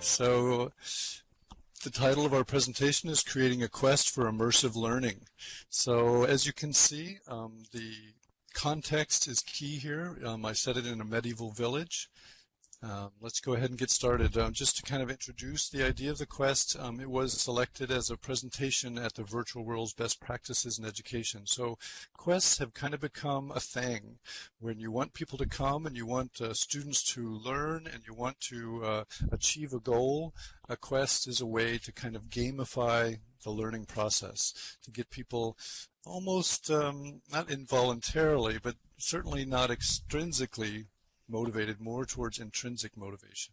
So the title of our presentation is Creating a Quest for Immersive Learning. So as you can see, the context is key here. I set it in a medieval village. Let's go ahead and get started. Just to kind of introduce the idea of the quest, it was selected as a presentation at the Virtual World's Best Practices in Education. So quests have kind of become a thing. When you want people to come and you want students to learn and you want to achieve a goal, a quest is a way to kind of gamify the learning process, to get people almost, not involuntarily, but certainly not extrinsically motivated, more towards intrinsic motivation.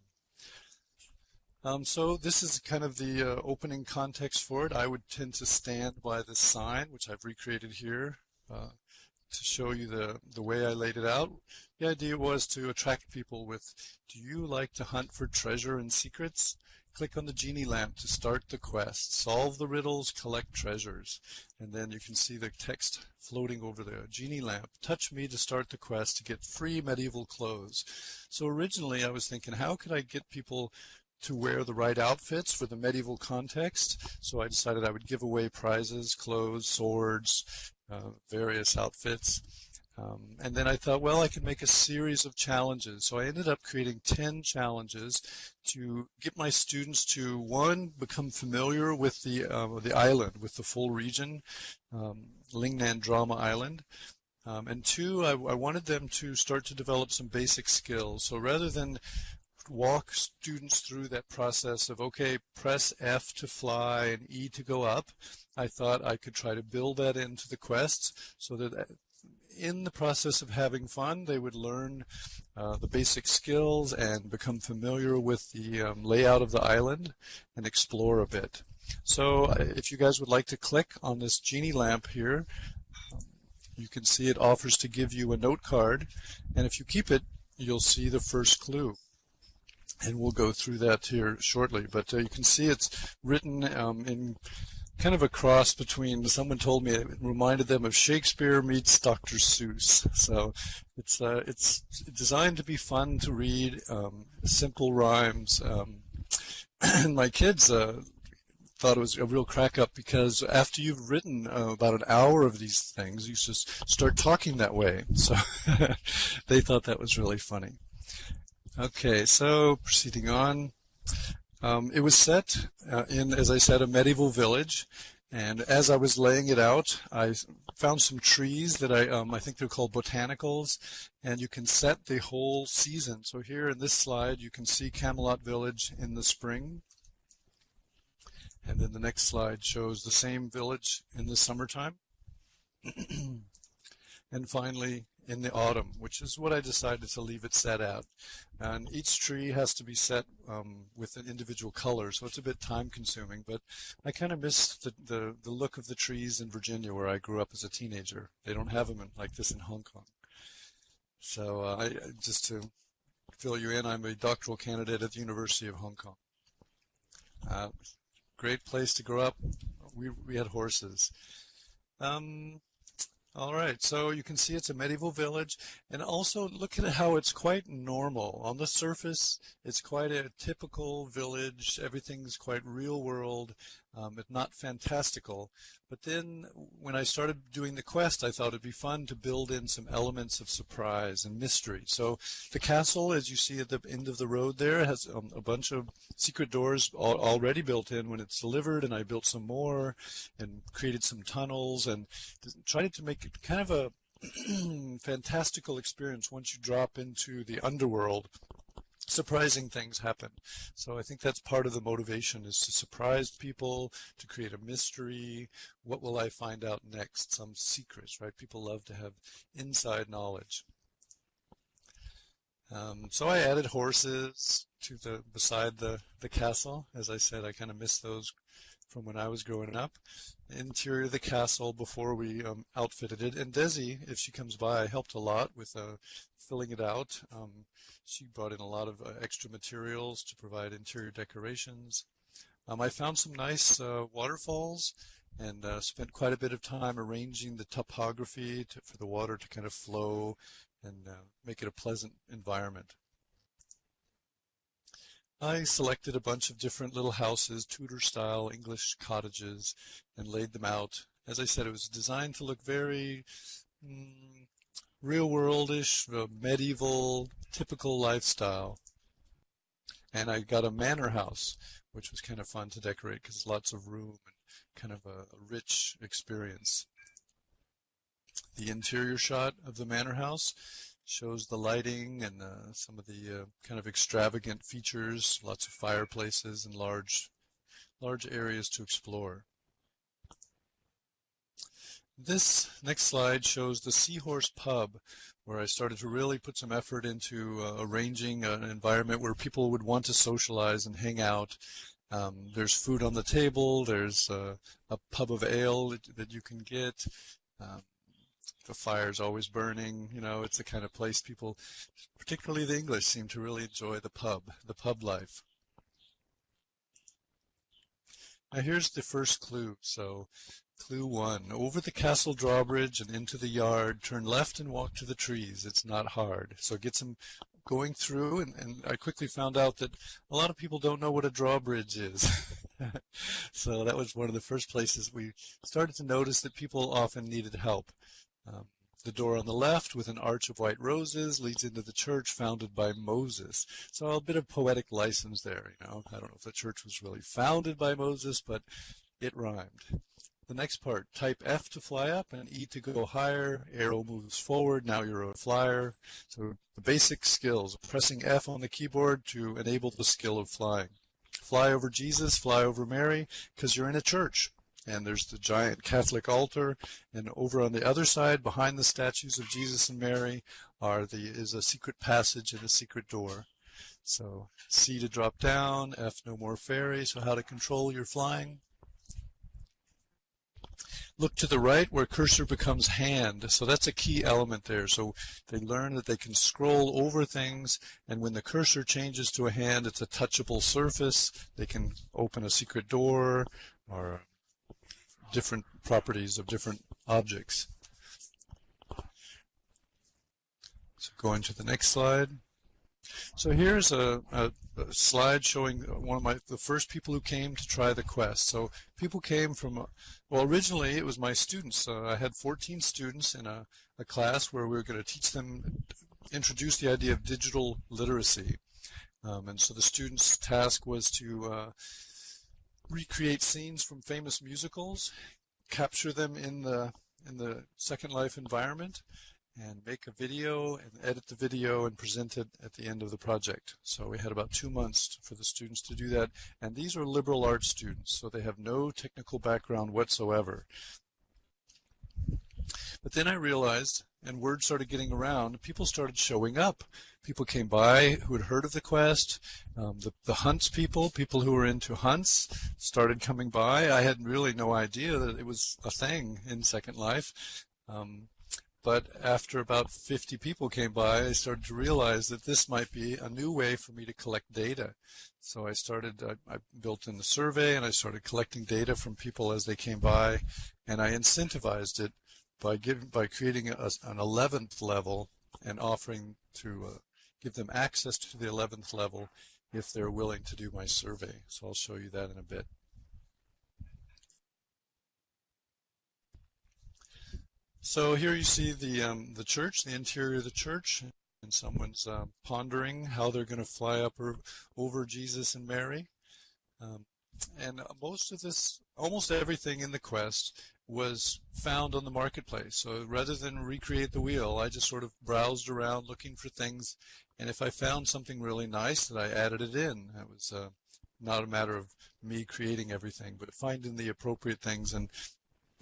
So this is kind of the opening context for it. I would tend to stand by this sign, which I've recreated here to show you the way I laid it out. The idea was to attract people with, do you like to hunt for treasure and secrets? Click on the genie lamp to start the quest. Solve the riddles, collect treasures. And then you can see the text floating over the genie lamp. Touch me to start the quest to get free medieval clothes. So originally I was thinking, how could I get people to wear the right outfits for the medieval context? So I decided I would give away prizes, clothes, swords, various outfits. And then I thought, well, I could make a series of challenges. So I ended up creating 10 challenges to get my students to, one, become familiar with the island, with the full region, Lingnan Drama Island. And two, I wanted them to start to develop some basic skills. So rather than walk students through that process of, okay, press F to fly and E to go up, I thought I could try to build that into the quests so that in the process of having fun, they would learn the basic skills and become familiar with the layout of the island and explore a bit. So if you guys would like to click on this genie lamp here, you can see it offers to give you a note card, and if you keep it, you'll see the first clue. And we'll go through that here shortly, but you can see it's written in kind of a cross between, someone told me it reminded them of Shakespeare meets Dr. Seuss. So it's designed to be fun to read, simple rhymes. And my kids thought it was a real crack up, because after you've written about an hour of these things, you just start talking that way. So they thought that was really funny. Okay, so proceeding on. It was set in, as I said, a medieval village, and as I was laying it out, I found some trees that I think they're called botanicals, and you can set the whole season. So here in this slide, you can see Camelot Village in the spring, and then the next slide shows the same village in the summertime, and finally in the autumn, which is what I decided to leave it set at. And each tree has to be set with an individual color, so it's a bit time consuming, but I kind of miss the look of the trees in Virginia where I grew up as a teenager. They don't have them like this in Hong Kong. So just to fill you in, I'm a doctoral candidate at the University of Hong Kong. Great place to grow up. We had horses. All right, so you can see it's a medieval village, and also look at how it's quite normal. On the surface, it's quite a typical village. Everything's quite real world, but not fantastical. But then when I started doing the quest, I thought it'd be fun to build in some elements of surprise and mystery. So the castle, as you see at the end of the road there, has a bunch of secret doors already built in when it's delivered, and I built some more and created some tunnels and tried to make it kind of a fantastical experience. Once you drop into the underworld, surprising things happen. So I think that's part of the motivation, is to surprise people, to create a mystery. What will I find out next? Some secrets, right? People love to have inside knowledge. So I added horses to beside the castle. As I said, I kind of miss those from when I was growing up. The interior of the castle before we outfitted it. And Desi, if she comes by, helped a lot with filling it out. She brought in a lot of extra materials to provide interior decorations. I found some nice waterfalls and spent quite a bit of time arranging the topography for the water to kind of flow and make it a pleasant environment. I selected a bunch of different little houses, Tudor-style English cottages, and laid them out. As I said, it was designed to look very real-world-ish, medieval, typical lifestyle. And I got a manor house, which was kind of fun to decorate because lots of room and kind of a rich experience. The interior shot of the manor house shows the lighting and some of the kind of extravagant features, lots of fireplaces and large areas to explore. This next slide shows the Seahorse Pub, where I started to really put some effort into arranging an environment where people would want to socialize and hang out. There's food on the table, there's a pub of ale that you can get. The fire's always burning, you know, it's the kind of place people, particularly the English, seem to really enjoy the pub life. Now here's the first clue. So clue 1, over the castle drawbridge and into the yard, turn left and walk to the trees. It's not hard. So get some going through, and I quickly found out that a lot of people don't know what a drawbridge is. So that was one of the first places we started to notice that people often needed help. The door on the left with an arch of white roses leads into the church founded by Moses. So a bit of poetic license there, you know. I don't know if the church was really founded by Moses, but it rhymed. The next part, type F to fly up and E to go higher. Arrow moves forward, now you're a flyer. So the basic skills, pressing F on the keyboard to enable the skill of flying. Fly over Jesus, fly over Mary, because you're in a church. And there's the giant Catholic altar, and over on the other side, behind the statues of Jesus and Mary, is a secret passage and a secret door. So C to drop down, F no more ferry. So how to control your flying. Look to the right where cursor becomes hand. So that's a key element there. So they learn that they can scroll over things, and when the cursor changes to a hand, it's a touchable surface. They can open a secret door or different properties of different objects. So going to the next slide. So here's a slide showing one of the first people who came to try the quest. So people came from, well, originally it was my students. I had 14 students in a class where we were going to teach them, introduce the idea of digital literacy. And so the students' task was to recreate scenes from famous musicals, capture them in the Second Life environment, and make a video and edit the video and present it at the end of the project. So we had about 2 months for the students to do that, and these are liberal arts students, so they have no technical background whatsoever. But then I realized, and word started getting around, people started showing up. People came by who had heard of the quest. The hunts people who were into hunts started coming by. I had really no idea that it was a thing in Second Life. But after about 50 people came by, I started to realize that this might be a new way for me to collect data. So I built in the survey, and I started collecting data from people as they came by, and I incentivized it by creating an 11th level and offering to give them access to the 11th level if they're willing to do my survey. So I'll show you that in a bit. So here you see the church, the interior of the church, and someone's pondering how they're going to fly up over Jesus and Mary. And almost everything in the quest was found on the marketplace. So rather than recreate the wheel, I just sort of browsed around looking for things, and if I found something really nice, that I added it in. That was not a matter of me creating everything, but finding the appropriate things and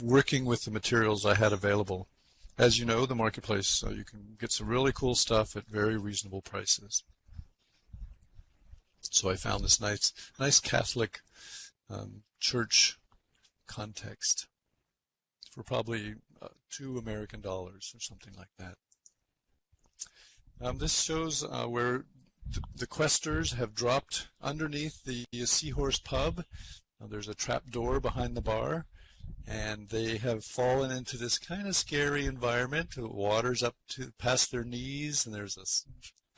working with the materials I had available. As you know, the marketplace, you can get some really cool stuff at very reasonable prices. So I found this nice Catholic church context for probably $2 American or something like that. This shows where the questers have dropped underneath the Seahorse Pub. There's a trap door behind the bar, and they have fallen into this kind of scary environment. The water's up to past their knees, and there's a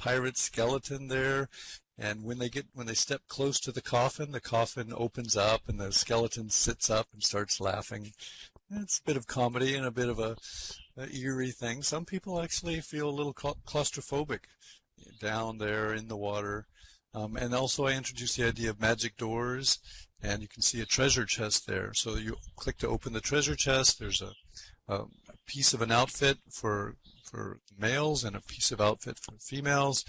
pirate skeleton there, And when they step close to the coffin opens up and the skeleton sits up and starts laughing. It's a bit of comedy and a bit of a eerie thing. Some people actually feel a little claustrophobic down there in the water. And also I introduced the idea of magic doors, and you can see a treasure chest there. So you click to open the treasure chest. There's a piece of an outfit for males and a piece of outfit for females.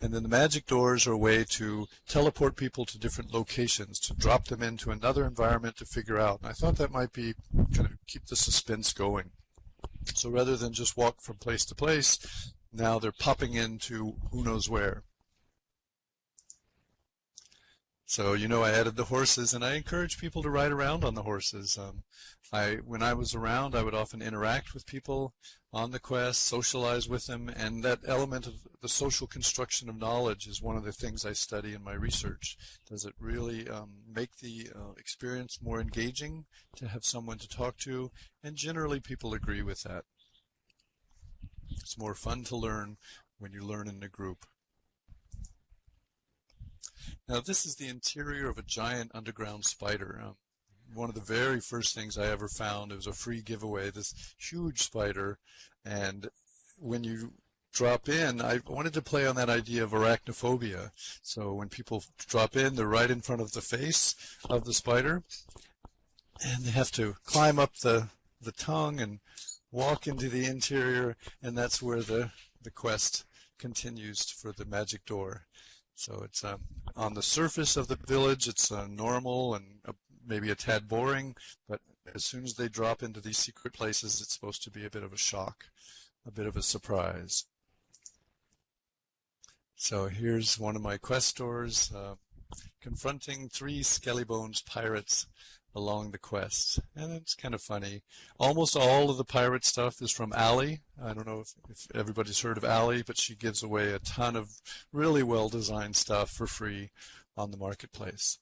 And then the magic doors are a way to teleport people to different locations, to drop them into another environment to figure out. And I thought that might be kind of keep the suspense going. So rather than just walk from place to place, now they're popping into who knows where. So, I added the horses, and I encourage people to ride around on the horses. When I was around, I would often interact with people on the quest, socialize with them, and that element of the social construction of knowledge is one of the things I study in my research. Does it really make the experience more engaging to have someone to talk to? And generally people agree with that. It's more fun to learn when you learn in a group. Now this is the interior of a giant underground spider. One of the very first things I ever found, it was a free giveaway, this huge spider, and when you drop in, I wanted to play on that idea of arachnophobia. So when people drop in, they're right in front of the face of the spider, and they have to climb up the tongue and walk into the interior, and that's where the quest continues for the magic door. So it's on the surface of the village, it's normal and maybe a tad boring, but as soon as they drop into these secret places, it's supposed to be a bit of a shock, a bit of a surprise. So here's one of my quest doors, confronting 3 Skellybones pirates along the quest. And it's kind of funny. Almost all of the pirate stuff is from Allie. I don't know if everybody's heard of Allie, but she gives away a ton of really well-designed stuff for free on the marketplace.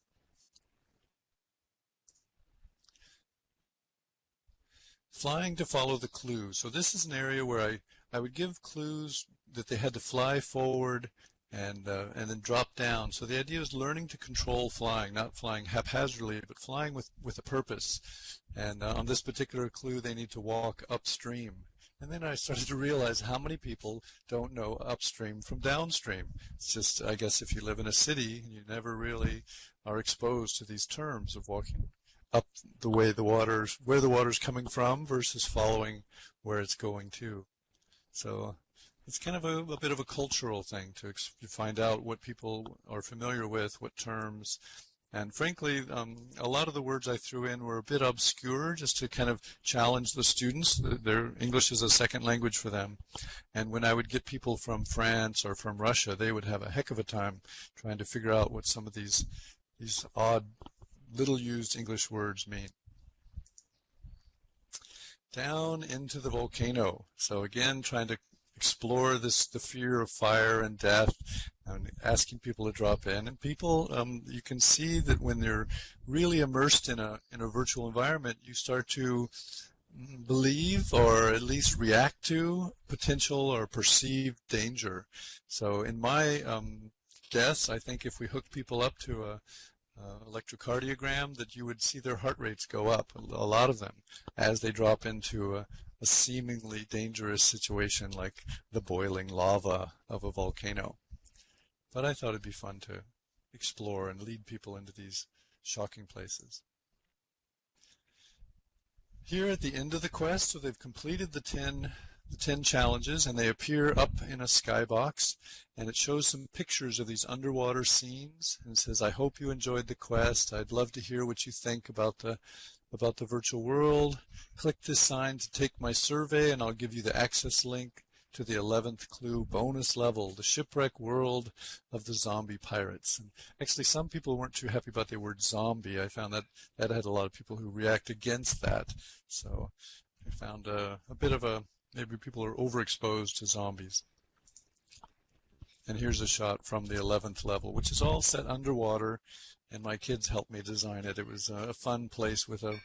Flying to follow the clue. So this is an area where I would give clues that they had to fly forward and then drop down. So the idea is learning to control flying, not flying haphazardly, but flying with a purpose. And on this particular clue, they need to walk upstream. And then I started to realize how many people don't know upstream from downstream. It's just, I guess, if you live in a city, you never really are exposed to these terms of walking up the way where the water's coming from versus following where it's going to. So it's kind of a bit of a cultural thing to find out what people are familiar with, what terms. And frankly, a lot of the words I threw in were a bit obscure, just to kind of challenge the students. Their English is a second language for them. And when I would get people from France or from Russia, they would have a heck of a time trying to figure out what some of these odd, little used English words mean. Down into the volcano. So again, trying to explore the fear of fire and death, and asking people to drop in. And people, you can see that when they're really immersed in a virtual environment, you start to believe or at least react to potential or perceived danger. So in my guess, I think if we hooked people up to a electrocardiogram, that you would see their heart rates go up, a lot of them, as they drop into a seemingly dangerous situation like the boiling lava of a volcano. But I thought it'd be fun to explore and lead people into these shocking places. Here at the end of the quest, so they've completed the 10 challenges, and they appear up in a skybox, and it shows some pictures of these underwater scenes, and it says, I hope you enjoyed the quest. I'd love to hear what you think about the virtual world. Click this sign to take my survey, and I'll give you the access link to the 11th clue bonus level, the shipwreck world of the zombie pirates. And actually, some people weren't too happy about the word zombie. I found that had a lot of people who react against that. So I found a bit of maybe people are overexposed to zombies. And here's a shot from the 11th level, which is all set underwater, and my kids helped me design it. It was a fun place with a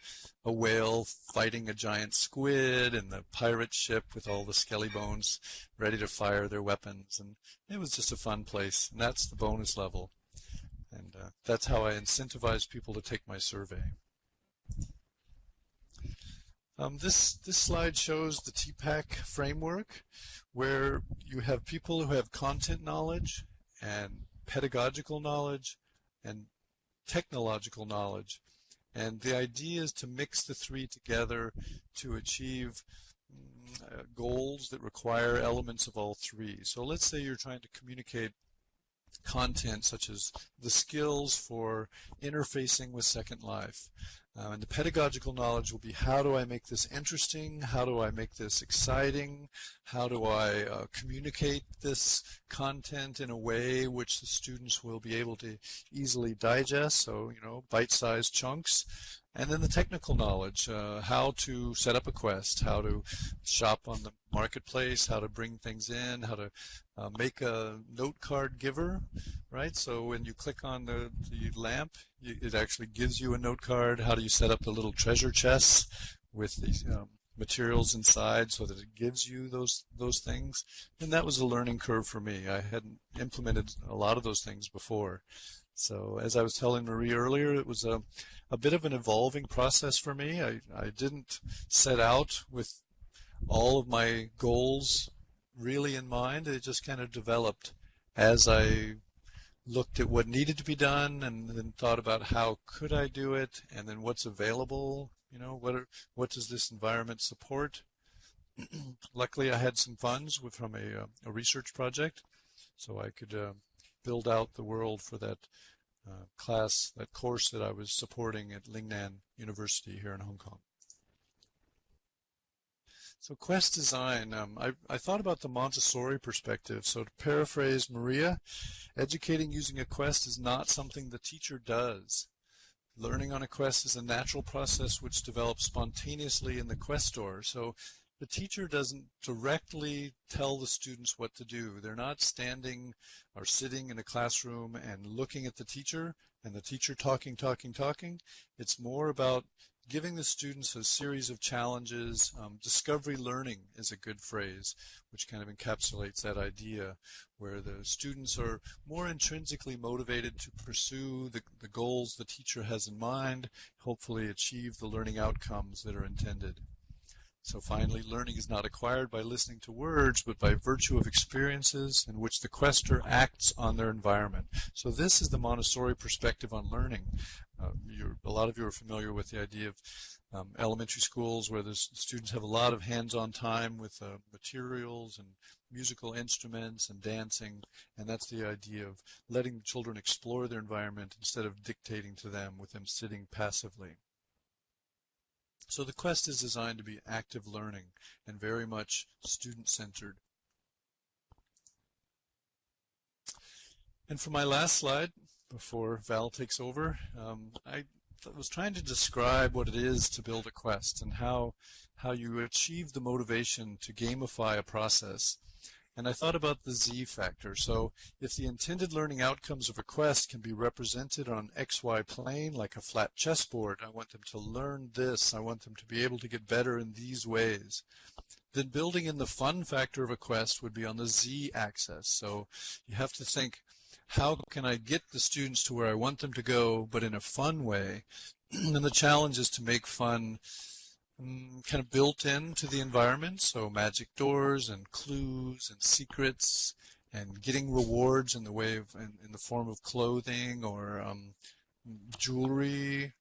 whale fighting a giant squid and the pirate ship with all the skelly bones ready to fire their weapons. And it was just a fun place, and that's the bonus level. And that's how I incentivize people to take my survey. This slide shows the TAC framework, where you have people who have content knowledge and pedagogical knowledge and technological knowledge. And the idea is to mix the three together to achieve goals that require elements of all three. So let's say you're trying to communicate content such as the skills for interfacing with Second Life. And the pedagogical knowledge will be, how do I make this interesting? How do I make this exciting? How do I communicate this content in a way which the students will be able to easily digest? So, bite-sized chunks. And then the technical knowledge, how to set up a quest, how to shop on the marketplace, how to bring things in, how to make a note card giver, right? So when you click on the lamp, it actually gives you a note card. How do you set up the little treasure chests with these materials inside so that it gives you those things? And that was a learning curve for me. I hadn't implemented a lot of those things before. So as I was telling Marie earlier, it was a bit of an evolving process for me. I didn't set out with all of my goals really in mind. It just kind of developed as I looked at what needed to be done and then thought about how could I do it, and then what's available, what does this environment support. Luckily, I had some funds from a research project, so I could build out the world for that that course that I was supporting at Lingnan University here in Hong Kong. So quest design, I thought about the Montessori perspective. So to paraphrase Maria, educating using a quest is not something the teacher does. Learning on a quest is a natural process which develops spontaneously in the questor. So the teacher doesn't directly tell the students what to do. They're not standing or sitting in a classroom and looking at the teacher and the teacher talking. It's more about giving the students a series of challenges. Discovery learning is a good phrase, which kind of encapsulates that idea, where the students are more intrinsically motivated to pursue the goals the teacher has in mind, hopefully achieve the learning outcomes that are intended. So finally, learning is not acquired by listening to words, but by virtue of experiences in which the questor acts on their environment. So this is the Montessori perspective on learning. A lot of you are familiar with the idea of elementary schools where the students have a lot of hands-on time with materials and musical instruments and dancing, and that's the idea of letting children explore their environment instead of dictating to them with them sitting passively. So the quest is designed to be active learning and very much student-centered. And for my last slide, before Val takes over, I was trying to describe what it is to build a quest and how you achieve the motivation to gamify a process. And I thought about the Z factor. So if the intended learning outcomes of a quest can be represented on an XY plane like a flat chessboard, I want them to learn this, I want them to be able to get better in these ways. Then building in the fun factor of a quest would be on the Z axis. So you have to think, how can I get the students to where I want them to go, but in a fun way? And the challenge is to make fun kind of built into the environment, so magic doors and clues and secrets and getting rewards in the way of in the form of clothing or jewelry,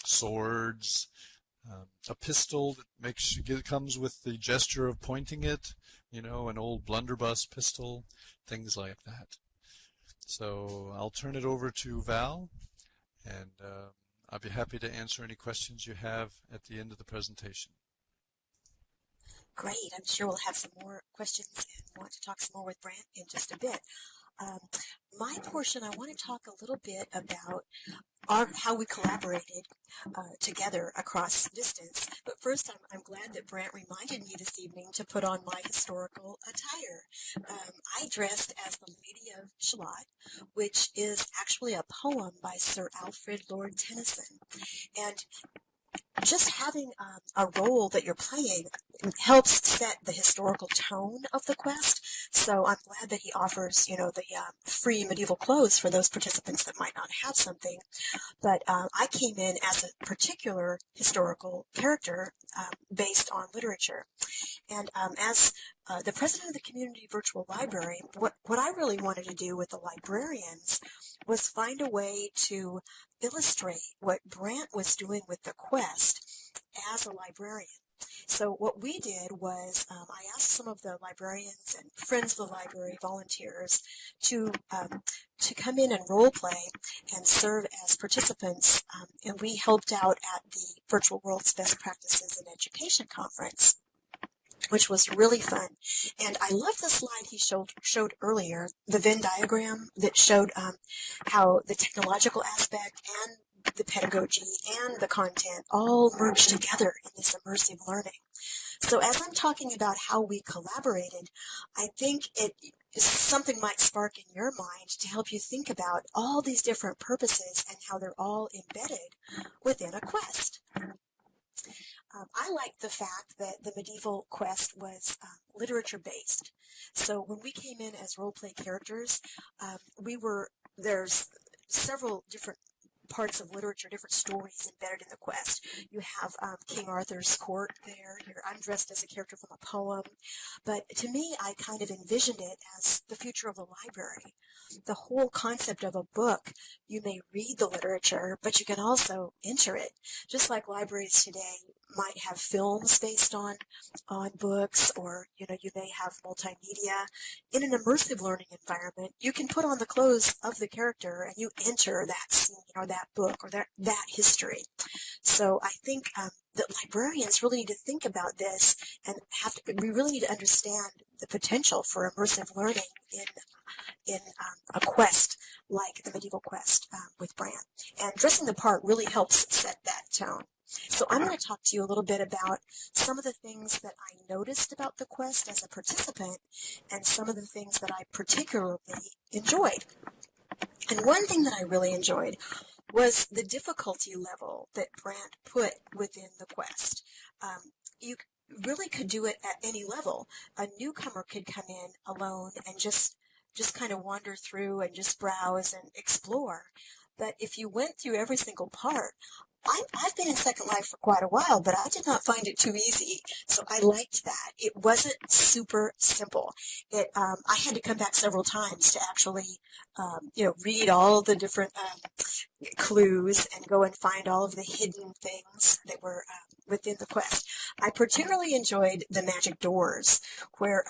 swords, a pistol that comes with the gesture of pointing it, an old blunderbuss pistol, things like that. So I'll turn it over to Val, and I'll be happy to answer any questions you have at the end of the presentation. Great. I'm sure we'll have some more questions and want to talk some more with Brant in just a bit. My portion, I want to talk a little bit about how we collaborated together across distance. But first, I'm glad that Brant reminded me this evening to put on my historical attire. I dressed as the Lady of Shalott, which is actually a poem by Sir Alfred Lord Tennyson. And just having a role that you're playing helps set the historical tone of the quest. So I'm glad that he offers, the free medieval clothes for those participants that might not have something. But I came in as a particular historical character based on literature. And as the president of the Community Virtual Library, what I really wanted to do with the librarians was find a way to illustrate what Brant was doing with the quest as a librarian. So what we did was I asked some of the librarians and friends of the library, volunteers, to come in and role play and serve as participants, and we helped out at the Virtual World's Best Practices in Education conference, which was really fun. And I love the slide he showed earlier, the Venn diagram that showed how the technological aspect and the pedagogy and the content all merge together in this immersive learning. So as I'm talking about how we collaborated, I think something might spark in your mind to help you think about all these different purposes and how they're all embedded within a quest. I like the fact that the medieval quest was literature-based. So when we came in as role-play characters, there's several different parts of literature, different stories embedded in the quest. You have King Arthur's court there. I'm dressed as a character from a poem. But to me, I kind of envisioned it as the future of the library. The whole concept of a book, you may read the literature, but you can also enter it. Just like libraries today might have films based on books, or you may have multimedia. In an immersive learning environment, you can put on the clothes of the character and you enter that scene or that book or that history. So I think that librarians really need to think about this, and we really need to understand the potential for immersive learning in a quest like the medieval quest with Brant. And dressing the part really helps set that tone. So I'm going to talk to you a little bit about some of the things that I noticed about the quest as a participant and some of the things that I particularly enjoyed. And one thing that I really enjoyed was the difficulty level that Brant put within the quest. You really could do it at any level. A newcomer could come in alone and just kind of wander through and just browse and explore. But if you went through every single part, I've been in Second Life for quite a while, but I did not find it too easy. So I liked that. It wasn't super simple. I had to come back several times to actually, read all the different clues and go and find all of the hidden things that were within the quest. I particularly enjoyed the magic doors, where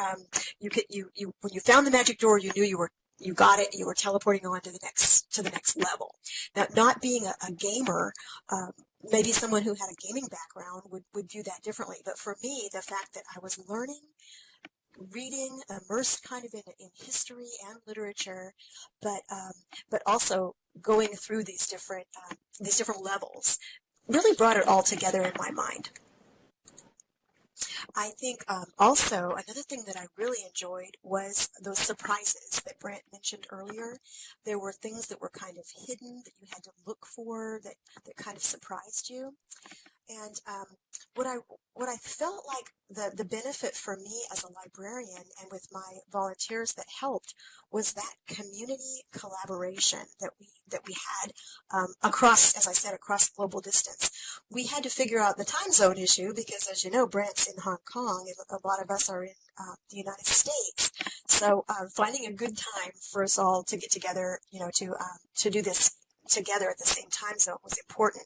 when you found the magic door, you knew you got it, you were teleporting on to the next level. Now, not being a gamer, maybe someone who had a gaming background would view that differently. But for me, the fact that I was learning, reading, immersed kind of in history and literature, but also going through these different levels, really brought it all together in my mind. I think also another thing that I really enjoyed was those surprises that Brant mentioned earlier. There were things that were kind of hidden that you had to look for that kind of surprised you. And what I felt like the benefit for me as a librarian and with my volunteers that helped was that community collaboration that we had across, as I said, across global distance. We had to figure out the time zone issue because, as you know, Brant's in Hong Kong and a lot of us are in the United States. So finding a good time for us all to get together, to do this together at the same time zone was important.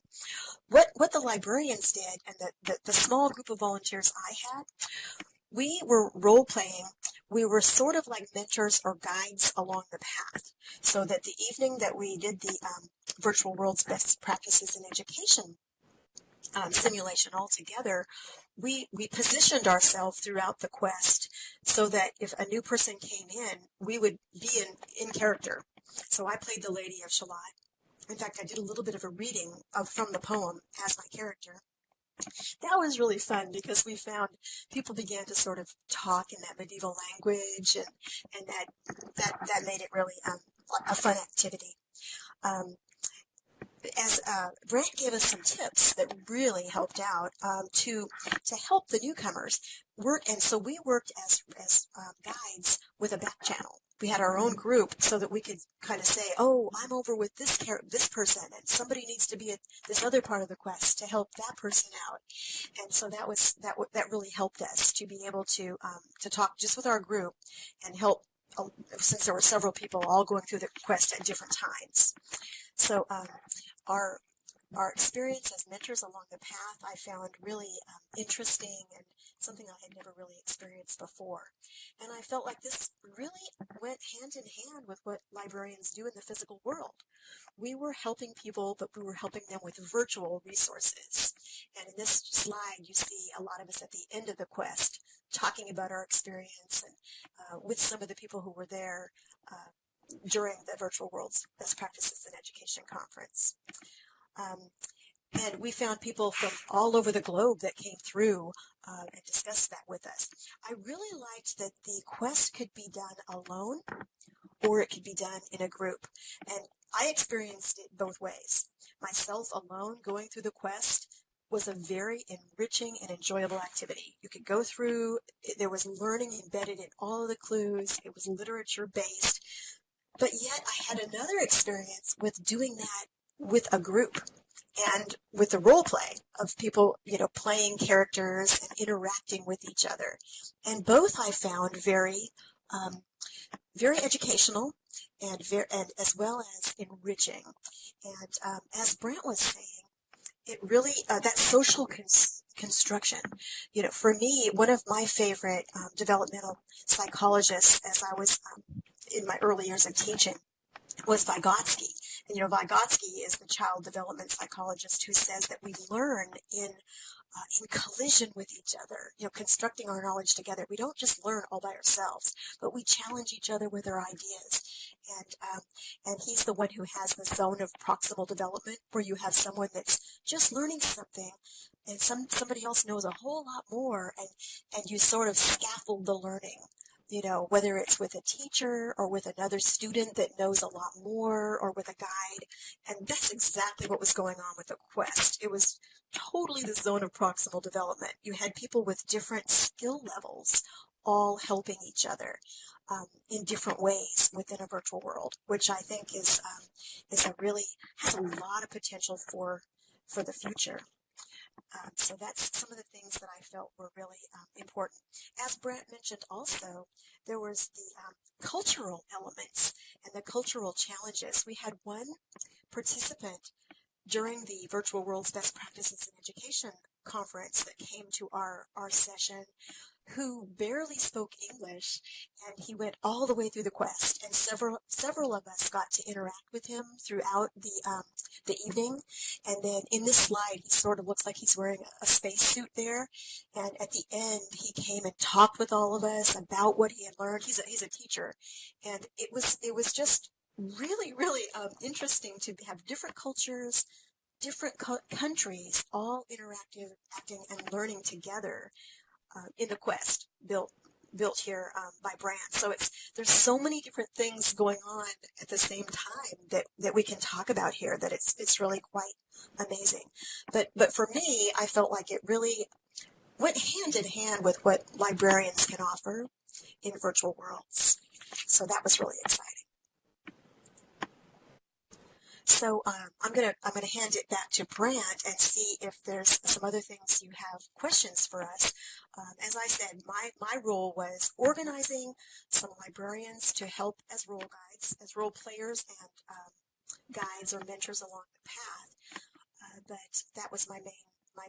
What the librarians did, and the small group of volunteers I had, we were role-playing. We were sort of like mentors or guides along the path, so that the evening that we did the Virtual World's Best Practices in Education simulation altogether, we positioned ourselves throughout the quest so that if a new person came in, we would be in character. So I played the Lady of Shalott. In fact, I did a little bit of a reading from the poem as my character. That was really fun because we found people began to sort of talk in that medieval language, and that made it really a fun activity. As Brant gave us some tips that really helped out to help the newcomers work, and so we worked as guides with a back channel. We had our own group so that we could kind of say, oh, I'm over with this person, and somebody needs to be at this other part of the quest to help that person out. And so that really helped us to be able to talk just with our group and help, since there were several people all going through the quest at different times. So our experience as mentors along the path I found really interesting and something I had never really experienced before. And I felt like this really went hand in hand with what librarians do in the physical world. We were helping people, but we were helping them with virtual resources. And in this slide, you see a lot of us at the end of the quest talking about our experience and with some of the people who were there during the Virtual World's Best Practices in Education conference. And we found people from all over the globe that came through and discussed that with us. I really liked that the quest could be done alone or it could be done in a group. And I experienced it both ways. Myself alone going through the quest was a very enriching and enjoyable activity. You could go through, there was learning embedded in all of the clues, it was literature based, but yet I had another experience with doing that with a group and with the role play of people, playing characters and interacting with each other. And both I found very educational and as well as enriching. And as Brant was saying, it really, that social construction, for me, one of my favorite developmental psychologists as I was in my early years of teaching was Vygotsky. And, Vygotsky is the child development psychologist who says that we learn in collision with each other, constructing our knowledge together. We don't just learn all by ourselves, but we challenge each other with our ideas. And he's the one who has the zone of proximal development, where you have someone that's just learning something, and somebody else knows a whole lot more, and you sort of scaffold the learning. Whether it's with a teacher or with another student that knows a lot more, or with a guide. And that's exactly what was going on with the quest. It was totally the zone of proximal development. You had people with different skill levels all helping each other in different ways within a virtual world, which I think has a lot of potential for the future. So that's some of the things that I felt were really important. As Brant mentioned also, there was the cultural elements and the cultural challenges. We had one participant during the Virtual World's Best Practices in Education conference that came to our session who barely spoke English, and he went all the way through the quest, and several of us got to interact with him throughout the evening. And then in this slide, he sort of looks like he's wearing a spacesuit there, and at the end he came and talked with all of us about what he had learned. He's a teacher, and it was just really interesting to have different cultures, different countries all acting and learning together in the quest built here by Brant. So there's so many different things going on at the same time that we can talk about here that it's really quite amazing. But for me, I felt like it really went hand in hand with what librarians can offer in virtual worlds. So that was really exciting. So I'm gonna hand it back to Brant and see if there's some other things you have questions for us. As I said, my role was organizing some librarians to help as role guides, as role players and guides or mentors along the path. But that was my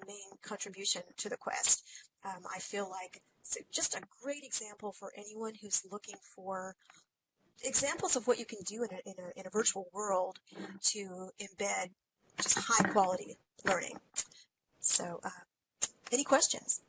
main contribution to the quest. I feel like it's just a great example for anyone who's looking for examples of what you can do in a virtual world to embed just high quality learning. So, any questions?